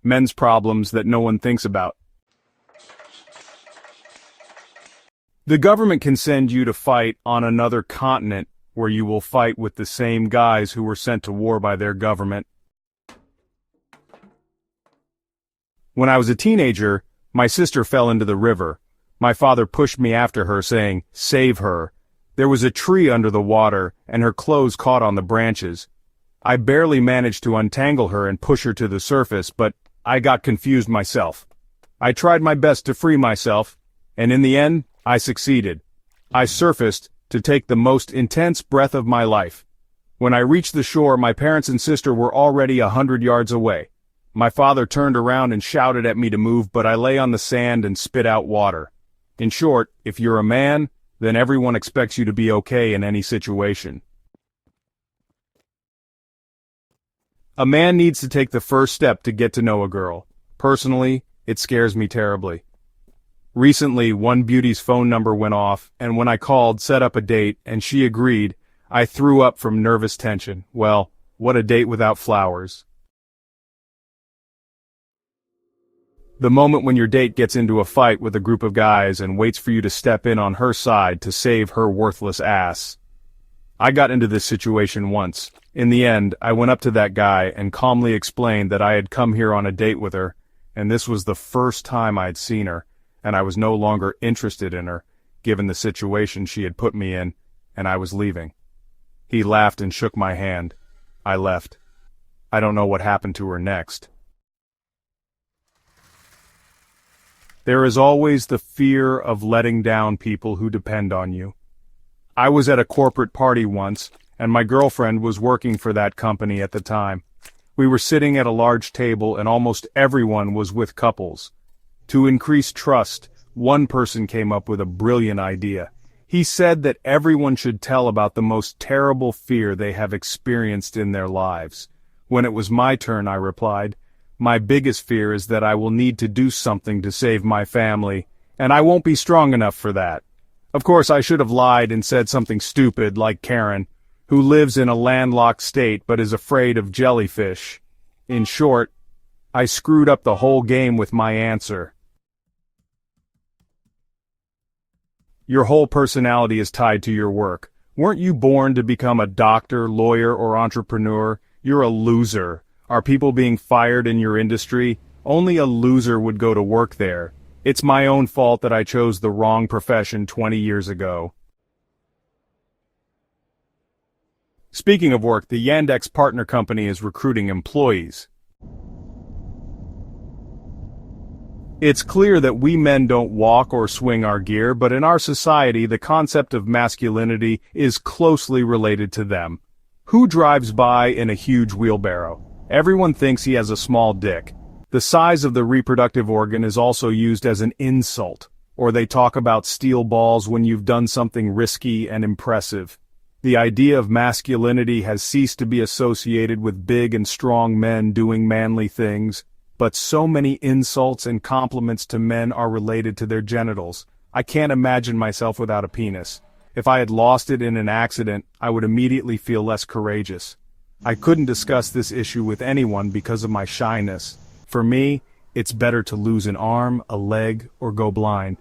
Men's problems that no one thinks about. The government can send you to fight on another continent where you will fight with the same guys who were sent to war by their government. When I was a teenager, my sister fell into the river. My father pushed me after her, saying, "Save her." There was a tree under the water, and her clothes caught on the branches. I barely managed to untangle her and push her to the surface, but I got confused myself. I tried my best to free myself, and in the end, I succeeded. I surfaced to take the most intense breath of my life. When I reached the shore, my parents and sister were already 100 yards away. My father turned around and shouted at me to move, but I lay on the sand and spit out water. In short, if you're a man, then everyone expects you to be okay in any situation. A man needs to take the first step to get to know a girl. Personally, it scares me terribly. Recently, one beauty's phone number went off, and when I called, set up a date, and she agreed, I threw up from nervous tension. Well, what a date without flowers. The moment when your date gets into a fight with a group of guys and waits for you to step in on her side to save her worthless ass. I got into this situation once. In the end, I went up to that guy and calmly explained that I had come here on a date with her, and this was the first time I'd seen her, and I was no longer interested in her, given the situation she had put me in, and I was leaving. He laughed and shook my hand. I left. I don't know what happened to her next. There is always the fear of letting down people who depend on you. I was at a corporate party once, and my girlfriend was working for that company at the time. We were sitting at a large table and almost everyone was with couples. To increase trust, one person came up with a brilliant idea. He said that everyone should tell about the most terrible fear they have experienced in their lives. When it was my turn, I replied, "My biggest fear is that I will need to do something to save my family, and I won't be strong enough for that." Of course, I should have lied and said something stupid like Karen, who lives in a landlocked state but is afraid of jellyfish. In short, I screwed up the whole game with my answer. Your whole personality is tied to your work. Weren't you born to become a doctor, lawyer, or entrepreneur? You're a loser. Are people being fired in your industry? Only a loser would go to work there. It's my own fault that I chose the wrong profession 20 years ago. Speaking of work, the Yandex partner company is recruiting employees. It's clear that we men don't walk or swing our gear, but in our society the concept of masculinity is closely related to them. Who drives by in a huge wheelbarrow? Everyone thinks he has a small dick. The size of the reproductive organ is also used as an insult, or they talk about steel balls when you've done something risky and impressive. The idea of masculinity has ceased to be associated with big and strong men doing manly things, but so many insults and compliments to men are related to their genitals. I can't imagine myself without a penis. If I had lost it in an accident, I would immediately feel less courageous. I couldn't discuss this issue with anyone because of my shyness. For me, it's better to lose an arm, a leg, or go blind.